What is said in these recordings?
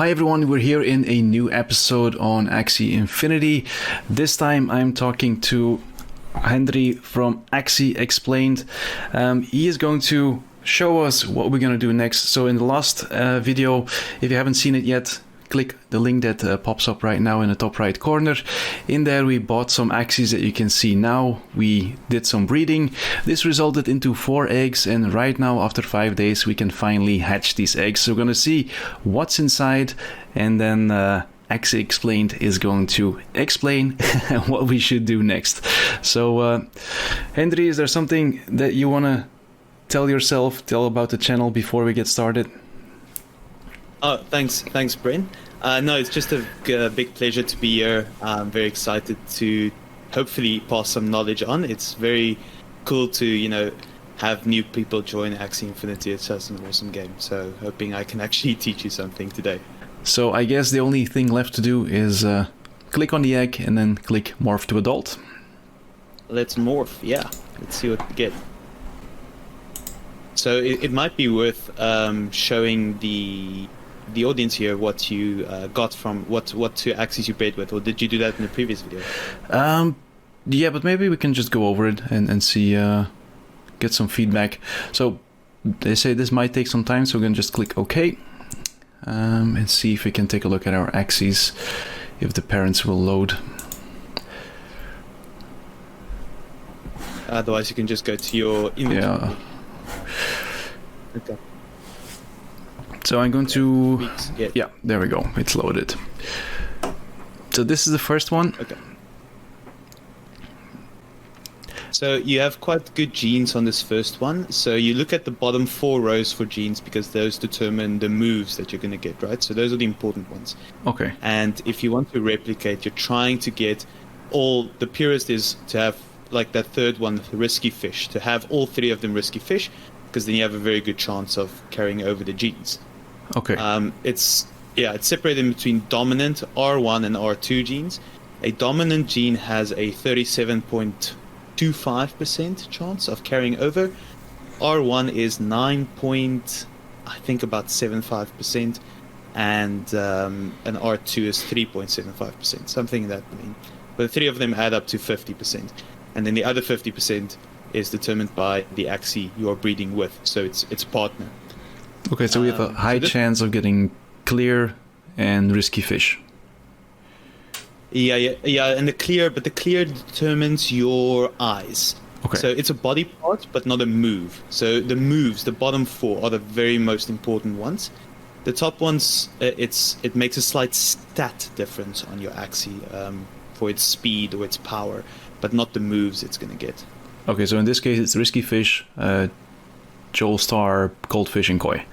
Hi everyone, we're here in a new episode on Axie Infinity. This time I'm talking to Henry from Axie Explained. He is going to show us what we're going to do next. So in the last video, if you haven't seen it yet, click the link that pops up right now in the top right corner. In there we bought some Axies that you can see now. We did some breeding. This resulted into 4 eggs, and right now after 5 days we can finally hatch these eggs. So we're going to see what's inside, and then Axie Explained is going to explain what we should do next. So Henry, is there something that you want to tell about the channel before we get started? Oh, thanks, Bryn. No, it's just a big pleasure to be here. I'm very excited to hopefully pass some knowledge on. It's very cool to, have new people join Axie Infinity. It's just an awesome game. So hoping I can actually teach you something today. So I guess the only thing left to do is click on the egg and then click Morph to Adult. Let's morph, yeah. Let's see what we get. So it might be worth showing the audience here what you got from what two Axies you bred with, or did you do that in the previous video? Yeah, but maybe we can just go over it and see, get some feedback. So they say this might take some time, so we're gonna just click OK and see if we can take a look at our Axies, if the parents will load. Otherwise you can just go to your inventory. Yeah. Okay. So I'm going to, Yeah. yeah, there we go, it's loaded. So this is the first one. Okay. So you have quite good genes on this first one. So you look at the bottom 4 rows for genes because those determine the moves that you're going to get, right? So those are the important ones. Okay. And if you want to replicate, you're trying to get the purest is to have like that third one, the risky fish, to have all 3 of them risky fish, because then you have a very good chance of carrying over the genes. Okay. It's separated between dominant R1 and R2 genes. A dominant gene has a 37.25% chance of carrying over. R1 is 9.75%, and an R2 is 3.75%, something that but the 3 of them add up to 50%, and then the other 50% is determined by the Axie you are breeding with, so it's partner. Okay, so we have a high chance of getting clear and risky fish. Yeah, and the clear determines your eyes. Okay. So it's a body part, but not a move. So the moves, the bottom 4, are the very most important ones. The top ones, it makes a slight stat difference on your Axie for its speed or its power, but not the moves it's going to get. Okay, so in this case it's risky fish, Joel Star, goldfish, and koi.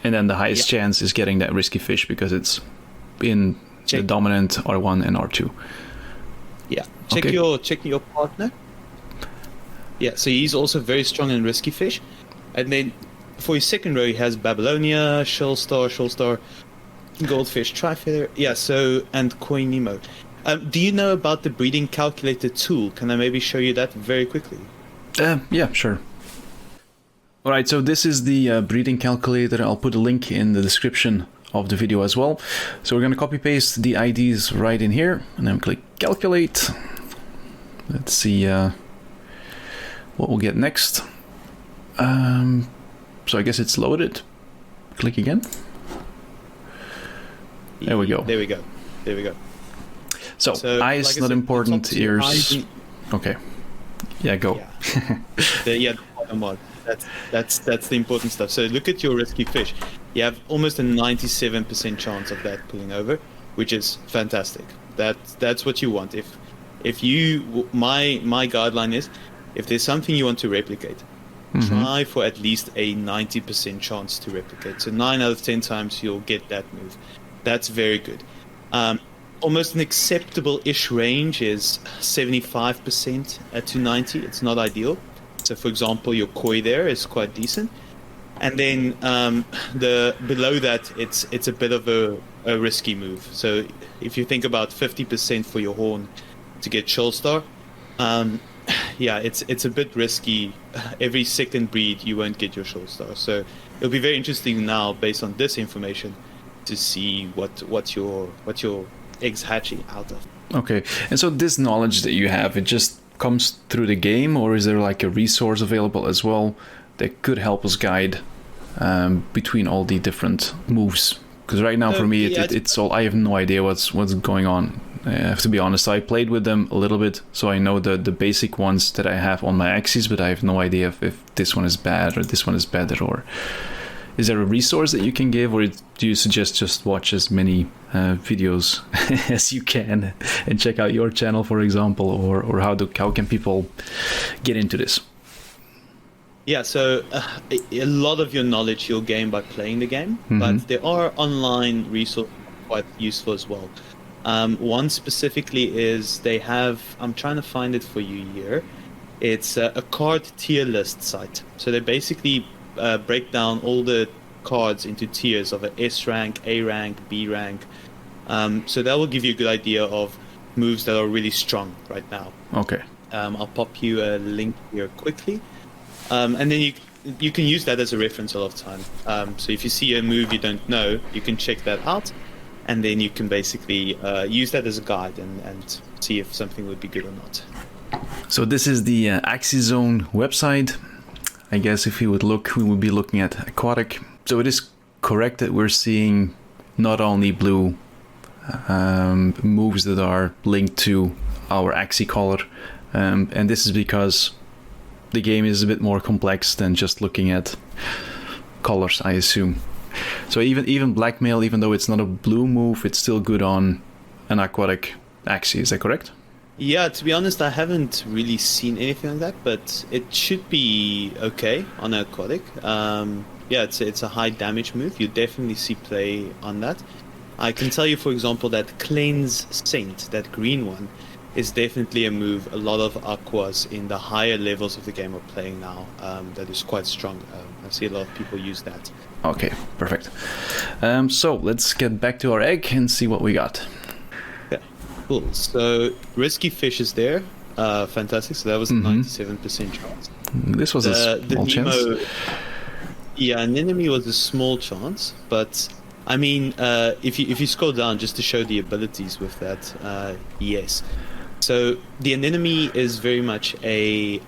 And then the highest chance is getting that risky fish because it's in the dominant R1 and R2. Yeah. Check your partner. Yeah, so he's also very strong in risky fish. And then for his second row he has Babylonia, Shell Star, goldfish, Trifeather. Yeah, so and Koi Nemo. Do you know about the breeding calculator tool? Can I maybe show you that very quickly? Yeah, sure. Alright, so this is the breeding calculator. I'll put a link in the description of the video as well. So we're going to copy paste the IDs right in here and then click calculate. Let's see what we'll get next. So I guess it's loaded. Click again. There we go. There we go. So eyes like not said, important, ears. Okay. Yeah, go. Yeah. The bottom one. That's the important stuff. So look at your risky fish. You have almost a 97% chance of that pulling over, which is fantastic. That's what you want. If you my guideline is, if there's something you want to replicate, try for at least a 90% chance to replicate. So 9 out of 10 times you'll get that move. That's very good. Almost an acceptable-ish range is 75% to 90. It's not ideal. So, for example, your koi there is quite decent, and then below that it's a bit of a risky move. So, if you think about 50% for your horn to get Shell Star, yeah, it's a bit risky. Every second breed you won't get your Shell Star. So it'll be very interesting now, based on this information, to see what your eggs hatching out of. Okay, and so this knowledge that you have, it just comes through the game, or is there like a resource available as well that could help us guide between all the different moves? Because right now for me, it's all, I have no idea what's going on. I have to be honest. I played with them a little bit, so I know the basic ones that I have on my Axies, but I have no idea if this one is bad or this one is better. Or is there a resource that you can give, or do you suggest just watch as many videos as you can and check out your channel, for example, or how can people get into this? Yeah, so a lot of your knowledge you'll gain by playing the game, but there are online resources quite useful as well. One specifically is they have, I'm trying to find it for you here, it's a card tier list site. So they basically break down all the cards into tiers of an S rank, A rank, B rank. So that will give you a good idea of moves that are really strong right now. Okay. I'll pop you a link here quickly. And then you can use that as a reference a lot of time. So if you see a move you don't know, you can check that out, and then you can basically use that as a guide and see if something would be good or not. So this is the Axie Zone website. I guess if you would look, we would be looking at aquatic. So it is correct that we're seeing not only blue moves that are linked to our Axie color, and this is because the game is a bit more complex than just looking at colors, I assume. So even blackmail, even though it's not a blue move, it's still good on an aquatic Axie. Is that correct? Yeah, to be honest, I haven't really seen anything like that, but it should be okay on an aquatic. Yeah, it's a high damage move. You definitely see play on that. I can tell you, for example, that Cleanse Saint, that green one, is definitely a move a lot of aquas in the higher levels of the game are playing now. That is quite strong. I see a lot of people use that. Okay, perfect. So let's get back to our egg and see what we got. Yeah, cool. So Risky Fish is there. Fantastic. So that was a 97% chance. This was a small chance. Yeah, an enemy was a small chance, but I mean, if you scroll down just to show the abilities with that, yes. So the anemone is very much a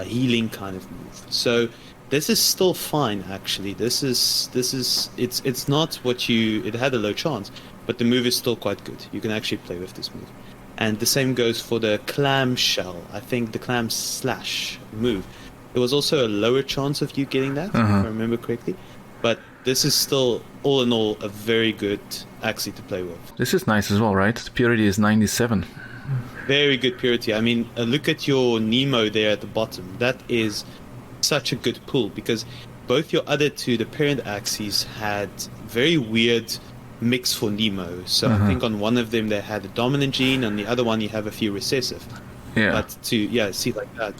healing kind of move. So this is still fine actually. It's not what it had a low chance, but the move is still quite good. You can actually play with this move. And the same goes for the clamshell. I think the clam slash move. It was also a lower chance of you getting that, if I remember correctly. But this is still, all in all, a very good Axie to play with. This is nice as well, right? The purity is 97. Very good purity. I mean, look at your Nemo there at the bottom. That is such a good pull, because both your other two, the parent Axies, had very weird mix for Nemo. So I think on one of them they had a dominant gene, on the other one you have a few recessive. Yeah. But see like that.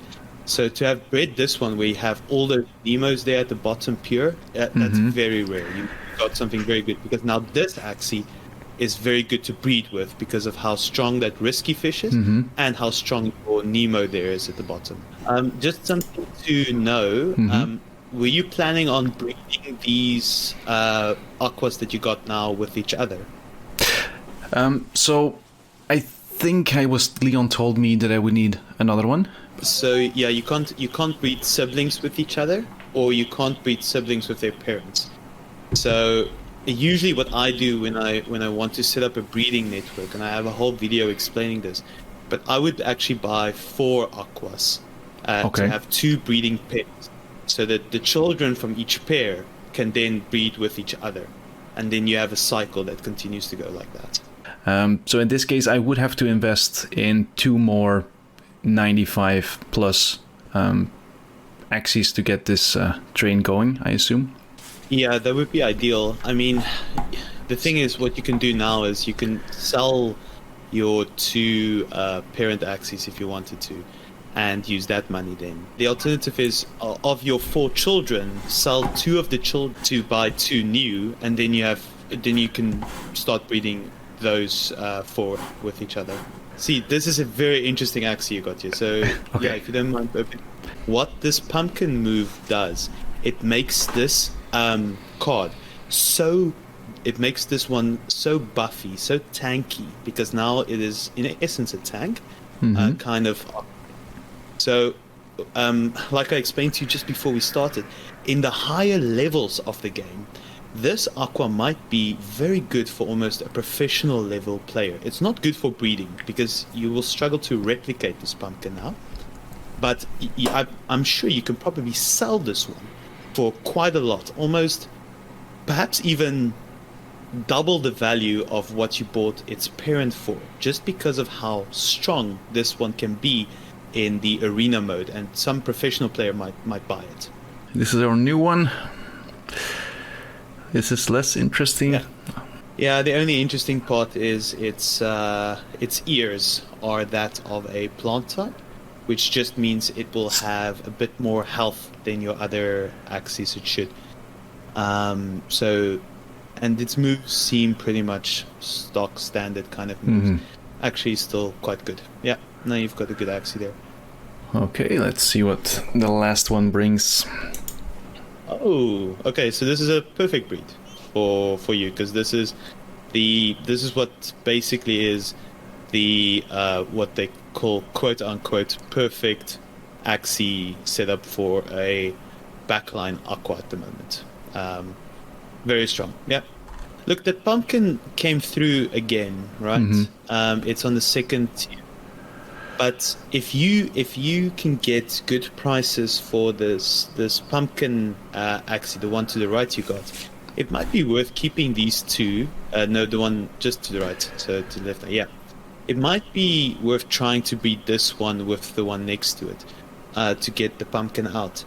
So to have bred this one where you have all the Nemos there at the bottom pure, that's very rare. You got something very good, because now this Axie is very good to breed with because of how strong that Risky Fish is and how strong your Nemo there is at the bottom. Just something to know, were you planning on breeding these aquas that you got now with each other? So I think Leon told me that I would need another one. So yeah, you can't breed siblings with each other, or you can't breed siblings with their parents. So usually what I do when I want to set up a breeding network, and I have a whole video explaining this, but I would actually buy 4 aquas to have 2 breeding pairs, so that the children from each pair can then breed with each other, and then you have a cycle that continues to go like that. So in this case, I would have to invest in 2 more 95 plus Axies to get this train going, I assume. Yeah, that would be ideal. I mean, the thing is, what you can do now is you can sell your 2 parent Axies if you wanted to, and use that money then. The alternative is, of your 4 children, sell 2 of the children to buy 2 new, and then you can start breeding those 4 with each other. See, this is a very interesting Axie you got here. So yeah, if you don't mind, what this pumpkin move does, it makes this card so it makes this one so buffy, so tanky, because now it is in essence a tank, kind of. So, like I explained to you just before we started, in the higher levels of the game, this Aqua might be very good for almost a professional level player. It's not good for breeding because you will struggle to replicate this pumpkin now. But I'm sure you can probably sell this one for quite a lot, almost, perhaps even double the value of what you bought its parent for, just because of how strong this one can be in the arena mode, and some professional player might buy it. This is our new one. This is less interesting. Yeah, the only interesting part is its ears are that of a plant type, which just means it will have a bit more health than your other Axies. It should. And its moves seem pretty much stock standard kind of moves. Actually, still quite good. Yeah, now you've got a good Axie there. Okay, let's see what the last one brings. Oh, okay. So this is a perfect breed for you, because this is what basically is the what they call quote unquote perfect Axie setup for a backline Aqua at the moment. Very strong. Yeah. Look, the pumpkin came through again, right? It's on the second tier. But if you can get good prices for this pumpkin Axie, the one to the right you got, it might be worth keeping these two. No, the one just to the right, so to the left. Yeah, it might be worth trying to breed this one with the one next to it to get the pumpkin out.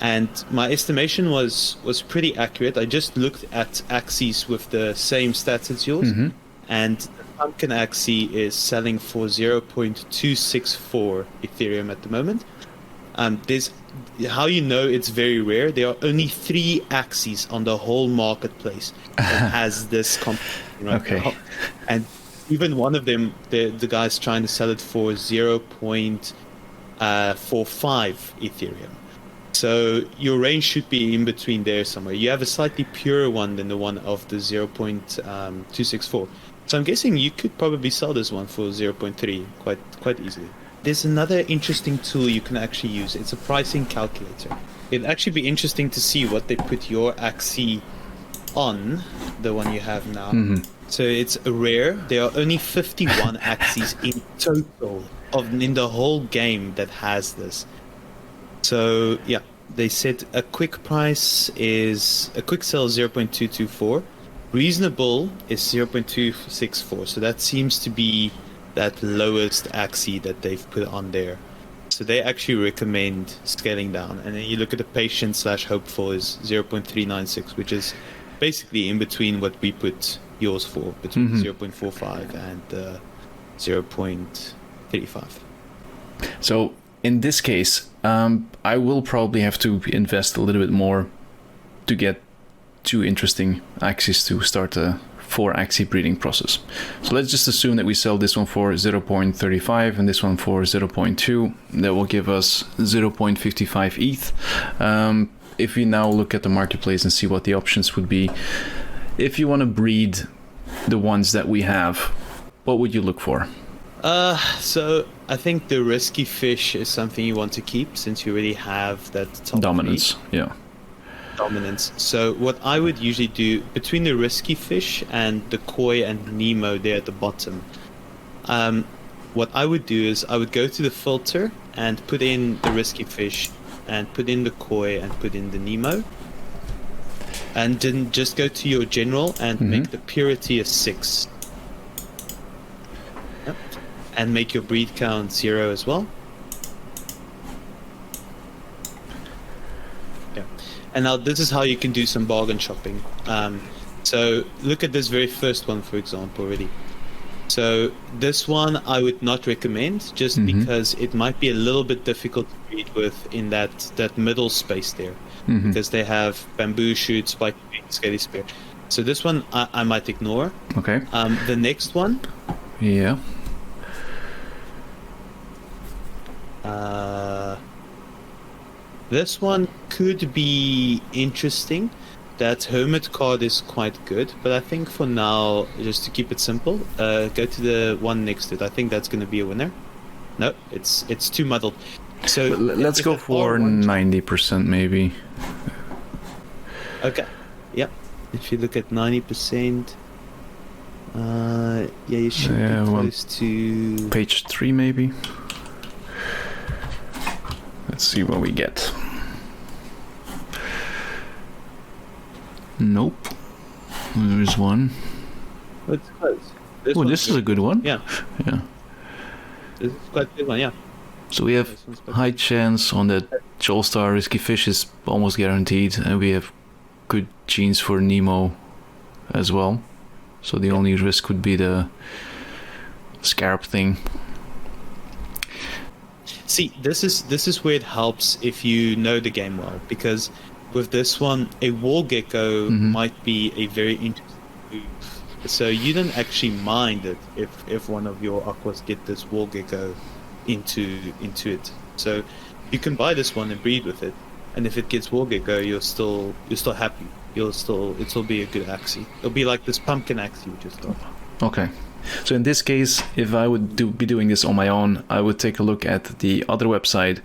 And my estimation was pretty accurate. I just looked at Axies with the same stats as yours, and the pumpkin Axie is selling for 0.264 Ethereum at the moment. There's how you know it's very rare. There are only 3 Axies on the whole marketplace that has this right now. And even one of them, the guy's trying to sell it for 0.45 Ethereum. So your range should be in between there somewhere. You have a slightly purer one than the one of the 0.264. So I'm guessing you could probably sell this one for 0.3 quite easily. There's another interesting tool you can actually use. It's a pricing calculator. It'd actually be interesting to see what they put your Axie on, the one you have now. So it's rare. There are only 51 Axies in total in the whole game that has this. So yeah, they said a quick price is a quick sell 0.224, reasonable is 0.264. So that seems to be that lowest Axie that they've put on there. So they actually recommend scaling down. And then you look at the patient/hopeful is 0.396, which is basically in between what we put yours for, between 0.45 and 0.35. So in this case, I will probably have to invest a little bit more to get 2 interesting Axies to start a 4 Axie breeding process. So let's just assume that we sell this one for 0.35 and this one for 0.2. That will give us 0.55 ETH. If we now look at the marketplace and see what the options would be, if you want to breed the ones that we have, what would you look for? So I think the risky fish is something you want to keep, since you already have that top dominance. Dominance. So what I would usually do between the risky fish and the koi and Nemo there at the bottom, what I would do is I would go to the filter and put in the risky fish and put in the koi and put in the Nemo, and then just go to your general and make the purity a 6. And make your breed count 0 as well. Yeah. And now this is how you can do some bargain shopping. So look at this very first one, for example, already. So this one I would not recommend, just because it might be a little bit difficult to breed with in that middle space there, because they have bamboo shoot, spike, scaly spear. So this one I might ignore. Okay. The next one. Yeah. This one could be interesting, that Hermit card is quite good, but I think for now, just to keep it simple, go to the one next to it. I think that's going to be a winner. No, it's too muddled. So let's go for 90% maybe. Okay. Yep. If you look at 90%, yeah, you should be close to page 3 maybe. Let's see what we get. Nope. There's one. It's close. Oh, this is a good one. Yeah. Yeah. This is quite a good one, yeah. So we have high chance on that Joel-Star Risky Fish is almost guaranteed, and we have good genes for Nemo as well. So the only risk would be the scarab thing. See, this is where it helps if you know the game well, because with this one, a wall gecko might be a very interesting move. So you don't actually mind it if one of your aquas get this wall gecko into it. So you can buy this one and breed with it, and if it gets wall gecko, you're still happy. It'll be a good Axie. It'll be like this pumpkin Axie you just got. Okay. So in this case, if I would be doing this on my own, I would take a look at the other website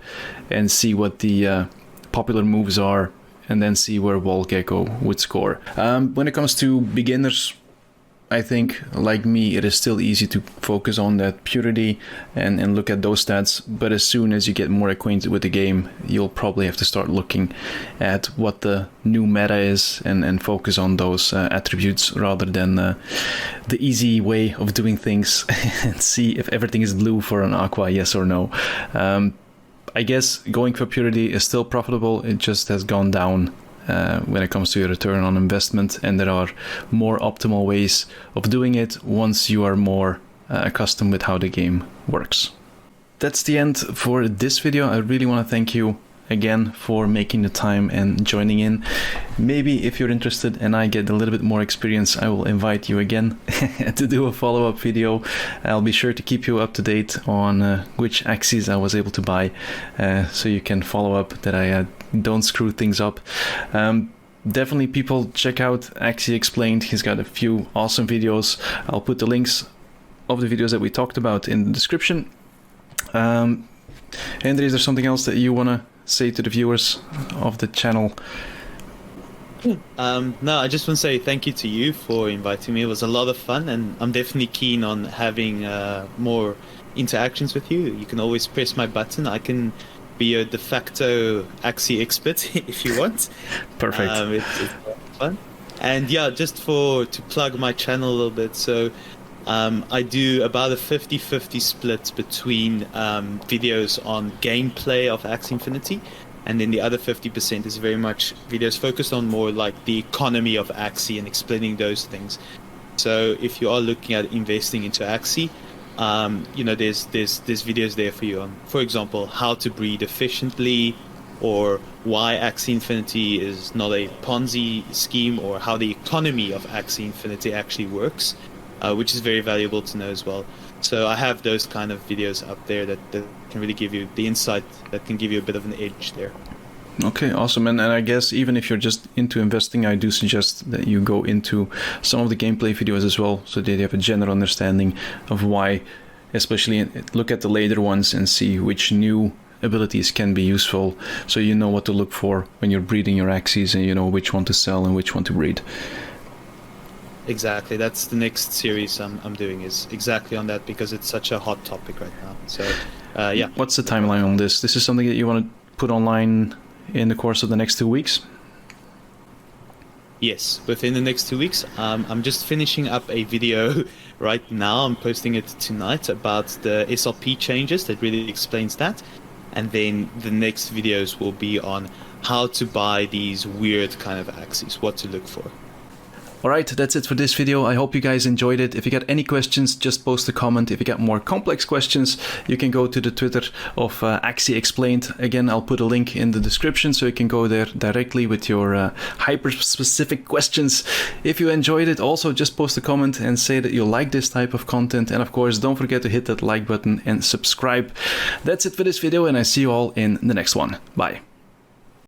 and see what the popular moves are, and then see where wall gecko would score. When it comes to beginners, I think, like me, it is still easy to focus on that purity and look at those stats, but as soon as you get more acquainted with the game, you'll probably have to start looking at what the new meta is and focus on those attributes rather than the easy way of doing things and see if everything is blue for an aqua, yes or no. I guess going for purity is still profitable, it just has gone down when it comes to your return on investment, and there are more optimal ways of doing it once you are more accustomed with how the game works. That's the end for this video. I really want to thank you again for making the time and joining in. Maybe if you're interested and I get a little bit more experience, I will invite you again to do a follow-up video. I'll be sure to keep you up to date on which Axies I was able to buy, so you can follow up that I don't screw things up. Definitely people check out Axie Explained. He's got a few awesome videos. I'll put the links of the videos that we talked about in the description. Henry, is there something else that you want to say to the viewers of the channel? No, I just want to say thank you to you for inviting me. It was a lot of fun, and I'm definitely keen on having more interactions with you. You can always press my button. I can be a de facto Axie expert if you want. Perfect. It's fun. And yeah, just to plug my channel a little bit. So I do about a 50-50 split between videos on gameplay of Axie Infinity, and then the other 50% is very much videos focused on more like the economy of Axie and explaining those things. So if you are looking at investing into Axie, there's videos there for you on, for example, how to breed efficiently, or why Axie Infinity is not a Ponzi scheme, or how the economy of Axie Infinity actually works. Which is very valuable to know as well. So I have those kind of videos up there that can really give you the insight, that can give you a bit of an edge there. Okay, awesome. And I guess even if you're just into investing, I do suggest that you go into some of the gameplay videos as well, so that you have a general understanding of why, especially look at the later ones and see which new abilities can be useful, so you know what to look for when you're breeding your Axies, and you know which one to sell and which one to breed. Exactly, that's the next series I'm doing, is exactly on that, because it's such a hot topic right now. So yeah. What's the timeline on this? This is something that you want to put online in the course of the next 2 weeks? Yes, within the next 2 weeks. I'm just finishing up a video right now. I'm posting it tonight about the SLP changes that really explains that. And then the next videos will be on how to buy these weird kind of Axies, what to look for. Alright, that's it for this video. I hope you guys enjoyed it. If you got any questions, just post a comment. If you got more complex questions, you can go to the Twitter of Axie Explained. Again, I'll put a link in the description, so you can go there directly with your hyper-specific questions. If you enjoyed it, also just post a comment and say that you like this type of content. And of course, don't forget to hit that like button and subscribe. That's it for this video, and I see you all in the next one. Bye.